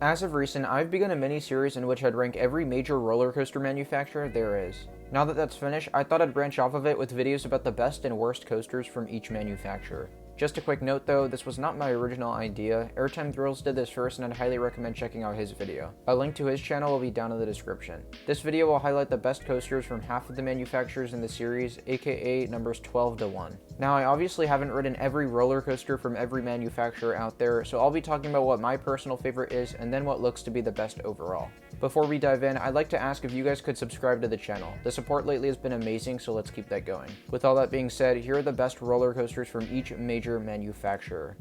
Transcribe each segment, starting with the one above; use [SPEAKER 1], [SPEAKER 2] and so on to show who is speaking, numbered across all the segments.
[SPEAKER 1] As of recent, I've begun a mini-series in which I'd rank every major roller coaster manufacturer there is. Now that that's finished, I thought I'd branch off of it with videos about the best and worst coasters from each manufacturer. Just a quick note though, this was not my original idea. Airtime Thrills did this first, and I'd highly recommend checking out his video. A link to his channel will be down in the description. This video will highlight the best coasters from half of the manufacturers in the series, aka numbers 12 to 1. Now, I obviously haven't ridden every roller coaster from every manufacturer out there, so I'll be talking about what my personal favorite is and then what looks to be the best overall. Before we dive in, I'd like to ask if you guys could subscribe to the channel. The support lately has been amazing, so let's keep that going. With all that being said, here are the best roller coasters from each major manufacturer.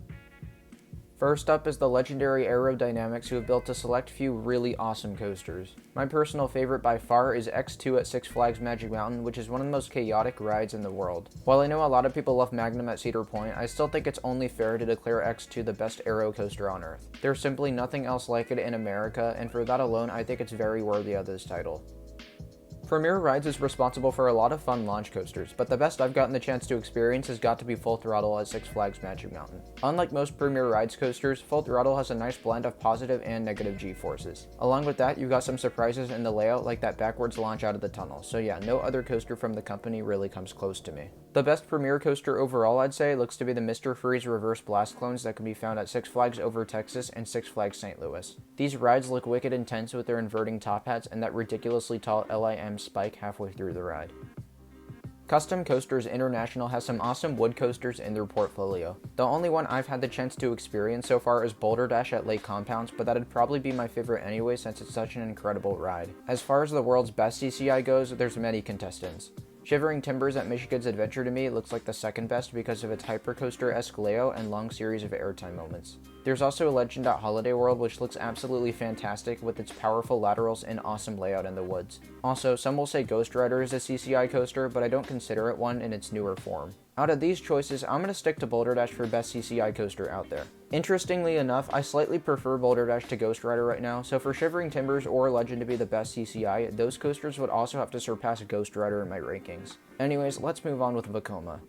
[SPEAKER 1] First up is the legendary Aerodynamics, who have built a select few really awesome coasters. My personal favorite by far is X2 at Six Flags Magic Mountain, which is one of the most chaotic rides in the world. While I know a lot of people love Magnum at Cedar Point, I still think it's only fair to declare X2 the best aero coaster on Earth. There's simply nothing else like it in America, and for that alone, I think it's very worthy of this title. Premier Rides is responsible for a lot of fun launch coasters, but the best I've gotten the chance to experience has got to be Full Throttle at Six Flags Magic Mountain. Unlike most Premier Rides coasters, Full Throttle has a nice blend of positive and negative G-forces. Along with that, you've got some surprises in the layout, like that backwards launch out of the tunnel, so yeah, no other coaster from the company really comes close to me. The best Premier coaster overall, I'd say, looks to be the Mr. Freeze Reverse Blast clones that can be found at Six Flags Over Texas and Six Flags St. Louis. These rides look wicked intense with their inverting top hats and that ridiculously tall LIM spike halfway through the ride. Custom Coasters International has some awesome wood coasters in their portfolio. The only one I've had the chance to experience so far is Boulder Dash at Lake Compounds, but that'd probably be my favorite anyway since it's such an incredible ride. As far as the world's best CCI goes, there's many contestants. Shivering Timbers at Michigan's Adventure to me looks like the second best because of its hypercoaster-esque layout and long series of airtime moments. There's also Legend at Holiday World, which looks absolutely fantastic with its powerful laterals and awesome layout in the woods. Also, some will say Ghost Rider is a CCI coaster, but I don't consider it one in its newer form. Out of these choices, I'm going to stick to Boulder Dash for best CCI coaster out there. Interestingly enough, I slightly prefer Boulder Dash to Ghost Rider right now, so for Shivering Timbers or Legend to be the best CCI, those coasters would also have to surpass Ghost Rider in my rankings. Anyways, let's move on with Vekoma.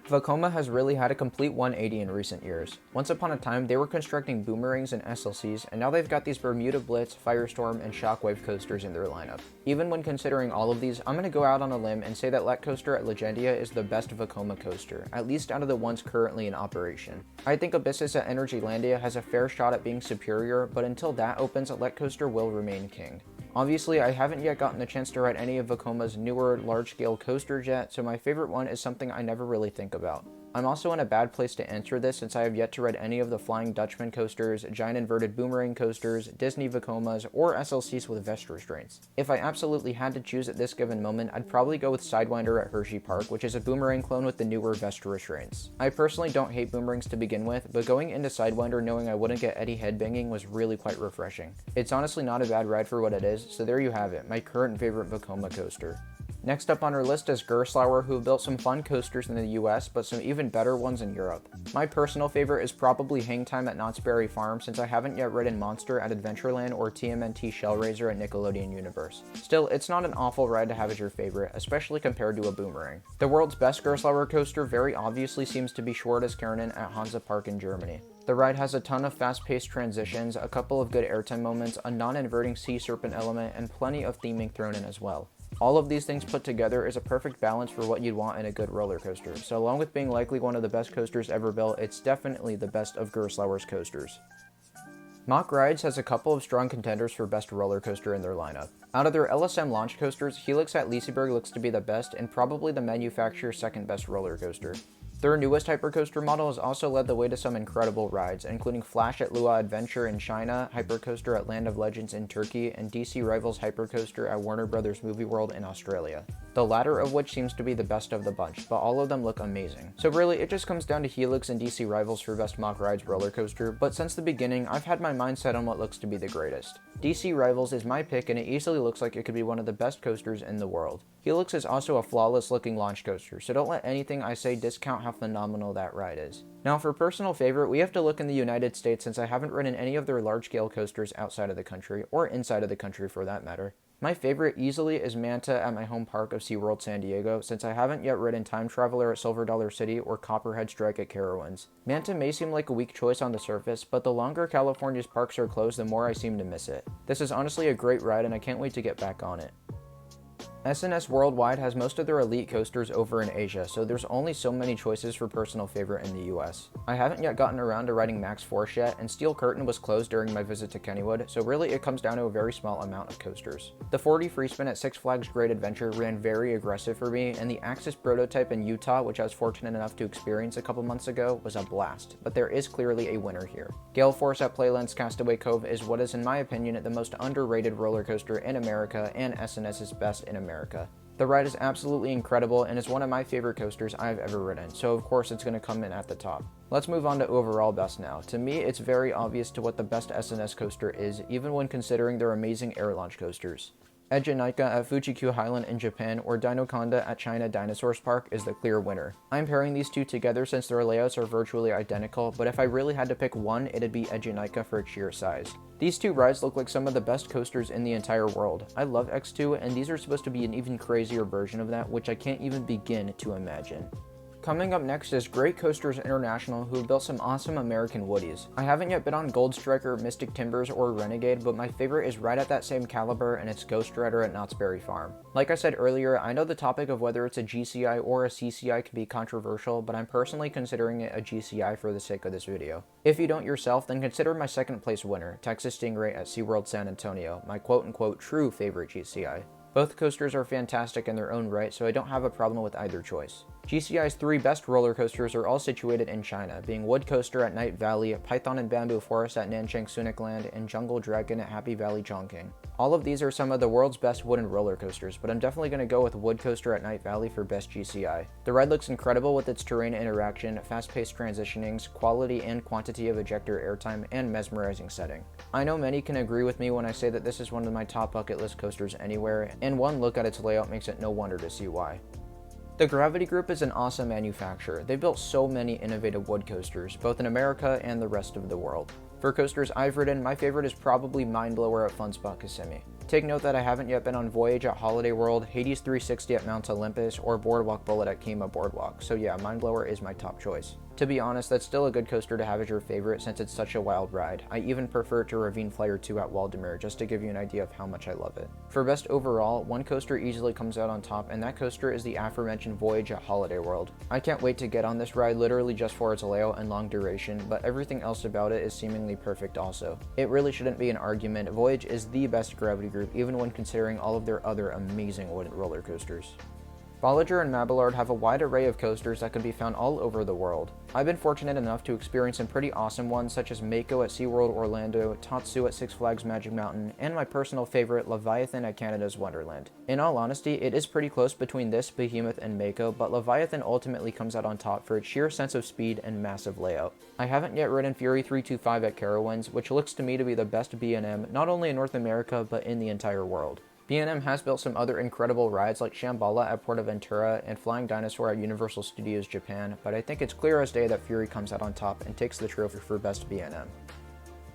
[SPEAKER 1] Vekoma has really had a complete 180 in recent years. Once upon a time, they were constructing boomerangs and SLCs, and now they've got these Bermuda Blitz, Firestorm, and Shockwave coasters in their lineup. Even when considering all of these, I'm going to go out on a limb and say that Let Coaster at Legendia is the best Vekoma coaster, at least out of the ones currently in operation. I think Abyssus at Energylandia has a fair shot at being superior, but until that opens, Let Coaster will remain king. Obviously, I haven't yet gotten the chance to ride any of Vekoma's newer, large-scale coasters yet, so my favorite one is something I never really think about. I'm also in a bad place to answer this since I have yet to ride any of the Flying Dutchman coasters, giant inverted boomerang coasters, Disney Vekomas, or SLCs with vest restraints. If I absolutely had to choose at this given moment, I'd probably go with Sidewinder at Hershey Park, which is a boomerang clone with the newer vest restraints. I personally don't hate boomerangs to begin with, but going into Sidewinder knowing I wouldn't get Eddie headbanging was really quite refreshing. It's honestly not a bad ride for what it is, so there you have it, my current favorite Vekoma coaster. Next up on our list is Gerstlauer, who have built some fun coasters in the US, but some even better ones in Europe. My personal favorite is probably Hang Time at Knott's Berry Farm, since I haven't yet ridden Monster at Adventureland or TMNT Shellraiser at Nickelodeon Universe. Still, it's not an awful ride to have as your favorite, especially compared to a boomerang. The world's best Gerstlauer coaster very obviously seems to be Schwarteskernen at Hansa Park in Germany. The ride has a ton of fast-paced transitions, a couple of good airtime moments, a non-inverting sea serpent element, and plenty of theming thrown in as well. All of these things put together is a perfect balance for what you'd want in a good roller coaster, so along with being likely one of the best coasters ever built, it's definitely the best of Gerstlauer's coasters. Mack Rides has a couple of strong contenders for best roller coaster in their lineup. Out of their LSM launch coasters, Helix at Liseberg looks to be the best and probably the manufacturer's second best roller coaster. Their newest hypercoaster model has also led the way to some incredible rides, including Flash at Lua Adventure in China, Hypercoaster at Land of Legends in Turkey, and DC Rivals Hypercoaster at Warner Bros. Movie World in Australia. The latter of which seems to be the best of the bunch, but all of them look amazing. So really, it just comes down to Helix and DC Rivals for best Mack Rides roller coaster, but since the beginning, I've had my mind set on what looks to be the greatest. DC Rivals is my pick, and it easily looks like it could be one of the best coasters in the world. Helix is also a flawless looking launch coaster, so don't let anything I say discount how phenomenal that ride is. Now for personal favorite, we have to look in the United States since I haven't ridden any of their large scale coasters outside of the country, or inside of the country for that matter. My favorite easily is Manta at my home park of SeaWorld San Diego, since I haven't yet ridden Time Traveler at Silver Dollar City or Copperhead Strike at Carowinds. Manta may seem like a weak choice on the surface, but the longer California's parks are closed, the more I seem to miss it. This is honestly a great ride and I can't wait to get back on it. S&S Worldwide has most of their elite coasters over in Asia, so there's only so many choices for personal favorite in the US. I haven't yet gotten around to riding Max Force yet, and Steel Curtain was closed during my visit to Kennywood, so really it comes down to a very small amount of coasters. The 40 free spin at Six Flags Great Adventure ran very aggressive for me, and the Axis prototype in Utah, which I was fortunate enough to experience a couple months ago, was a blast, but there is clearly a winner here. Gale Force at Playland's Castaway Cove is what is in my opinion the most underrated roller coaster in America and S&S's best in America. The ride is absolutely incredible and is one of my favorite coasters I've ever ridden, so of course it's going to come in at the top. Let's move on to overall best now. To me, it's very obvious to what the best S&S coaster is, even when considering their amazing air launch coasters. Ejinika at Fuji-Q Highland in Japan or Dinoconda at China Dinosaurs Park is the clear winner. I'm pairing these two together since their layouts are virtually identical, but if I really had to pick one, it'd be Ejinika for its sheer size. These two rides look like some of the best coasters in the entire world. I love X2, and these are supposed to be an even crazier version of that, which I can't even begin to imagine. Coming up next is Great Coasters International, who have built some awesome American woodies. I haven't yet been on Gold Striker, Mystic Timbers, or Renegade, but my favorite is right at that same caliber, and it's Ghost Rider at Knott's Berry Farm. Like I said earlier, I know the topic of whether it's a GCI or a CCI can be controversial, but I'm personally considering it a GCI for the sake of this video. If you don't yourself, then consider my second place winner, Texas Stingray at SeaWorld San Antonio, my quote-unquote true favorite GCI. Both coasters are fantastic in their own right, so I don't have a problem with either choice. GCI's three best roller coasters are all situated in China, being Wood Coaster at Night Valley, Python and Bamboo Forest at Nanchang Sunik Land, and Jungle Dragon at Happy Valley Chongqing. All of these are some of the world's best wooden roller coasters, but I'm definitely going to go with Wood Coaster at Night Valley for best GCI. The ride looks incredible with its terrain interaction, fast-paced transitionings, quality and quantity of ejector airtime, and mesmerizing setting. I know many can agree with me when I say that this is one of my top bucket list coasters anywhere, and one look at its layout makes it no wonder to see why. The Gravity Group is an awesome manufacturer. They built so many innovative wood coasters, both in America and the rest of the world. For coasters I've ridden, my favorite is probably Mindblower at Funspot Kissimmee. Take note that I haven't yet been on Voyage at Holiday World, Hades 360 at Mount Olympus, or Boardwalk Bullet at Kima Boardwalk, so yeah, Mindblower is my top choice. To be honest, that's still a good coaster to have as your favorite since it's such a wild ride. I even prefer it to Ravine Flyer 2 at Waldameer, just to give you an idea of how much I love it. For best overall, one coaster easily comes out on top, and that coaster is the aforementioned Voyage at Holiday World. I can't wait to get on this ride literally just for its layout and long duration, but everything else about it is seemingly perfect also. It really shouldn't be an argument, Voyage is the best Gravity Group even when considering all of their other amazing wooden roller coasters. Bolliger and Mabillard have a wide array of coasters that can be found all over the world. I've been fortunate enough to experience some pretty awesome ones such as Mako at SeaWorld Orlando, Tatsu at Six Flags Magic Mountain, and my personal favorite, Leviathan at Canada's Wonderland. In all honesty, it is pretty close between this, Behemoth, and Mako, but Leviathan ultimately comes out on top for its sheer sense of speed and massive layout. I haven't yet ridden Fury 325 at Carowinds, which looks to me to be the best B&M not only in North America, but in the entire world. B&M has built some other incredible rides like Shambhala at PortAventura and Flying Dinosaur at Universal Studios Japan, but I think it's clear as day that Fury comes out on top and takes the trophy for best B&M.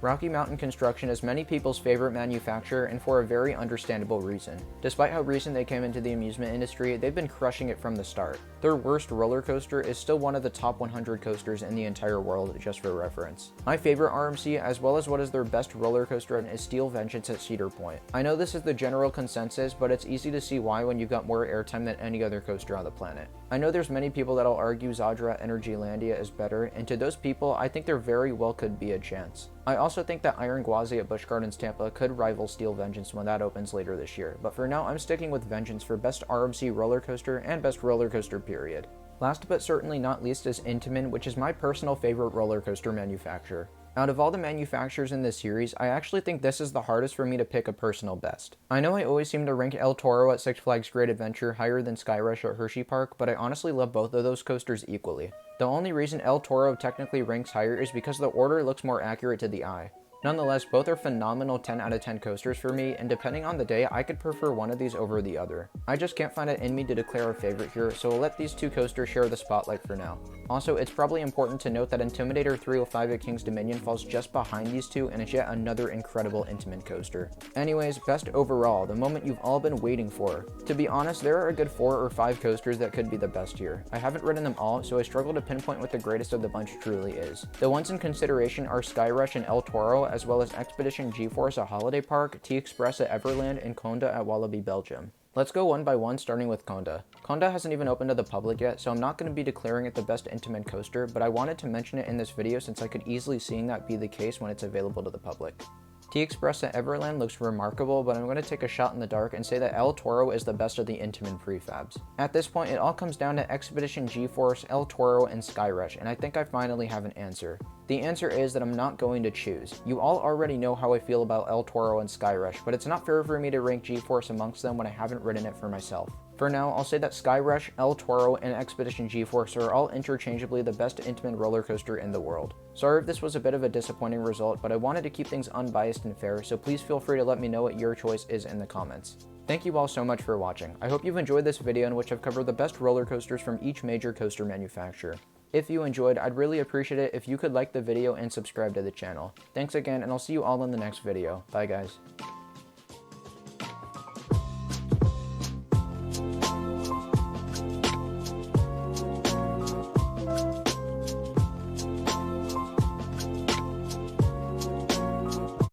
[SPEAKER 1] Rocky Mountain Construction is many people's favorite manufacturer and for a very understandable reason. Despite how recent they came into the amusement industry, they've been crushing it from the start. Their worst roller coaster is still one of the top 100 coasters in the entire world, just for reference. My favorite RMC, as well as what is their best roller coaster, is Steel Vengeance at Cedar Point. I know this is the general consensus, but it's easy to see why when you've got more airtime than any other coaster on the planet. I know there's many people that'll argue Zadra Energylandia is better, and to those people, I think there very well could be a chance. I also think that Iron Gwazi at Busch Gardens Tampa could rival Steel Vengeance when that opens later this year, but for now I'm sticking with Vengeance for best RMC roller coaster and best roller coaster period. Last but certainly not least is Intamin, which is my personal favorite roller coaster manufacturer. Out of all the manufacturers in this series, I actually think this is the hardest for me to pick a personal best. I know I always seem to rank El Toro at Six Flags Great Adventure higher than Skyrush at Hershey Park, but I honestly love both of those coasters equally. The only reason El Toro technically ranks higher is because the order looks more accurate to the eye. Nonetheless, both are phenomenal 10 out of 10 coasters for me, and depending on the day, I could prefer one of these over the other. I just can't find it in me to declare a favorite here, so we'll let these two coasters share the spotlight for now. Also, it's probably important to note that Intimidator 305 at King's Dominion falls just behind these two, and it's yet another incredible Intamin coaster. Anyways, best overall, the moment you've all been waiting for. To be honest, there are a good 4 or 5 coasters that could be the best here. I haven't ridden them all, so I struggle to pinpoint what the greatest of the bunch truly is. The ones in consideration are Skyrush and El Toro, as well as Expedition G-Force at Holiday Park, T-Express at Everland, and Conda at Walibi, Belgium. Let's go one by one, starting with Conda. Conda hasn't even opened to the public yet, so I'm not going to be declaring it the best Intamin coaster, but I wanted to mention it in this video since I could easily see that be the case when it's available to the public. T-Express at Everland looks remarkable, but I'm going to take a shot in the dark and say that El Toro is the best of the Intamin prefabs. At this point, it all comes down to Expedition G-Force, El Toro, and Skyrush, and I think I finally have an answer. The answer is that I'm not going to choose. You all already know how I feel about El Toro and Skyrush, but it's not fair for me to rank G-Force amongst them when I haven't ridden it for myself. For now, I'll say that Skyrush, El Toro, and Expedition G-Force are all interchangeably the best Intamin roller coaster in the world. Sorry if this was a bit of a disappointing result, but I wanted to keep things unbiased and fair, so please feel free to let me know what your choice is in the comments. Thank you all so much for watching. I hope you've enjoyed this video in which I've covered the best roller coasters from each major coaster manufacturer. If you enjoyed, I'd really appreciate it if you could like the video and subscribe to the channel. Thanks again, and I'll see you all in the next video. Bye guys.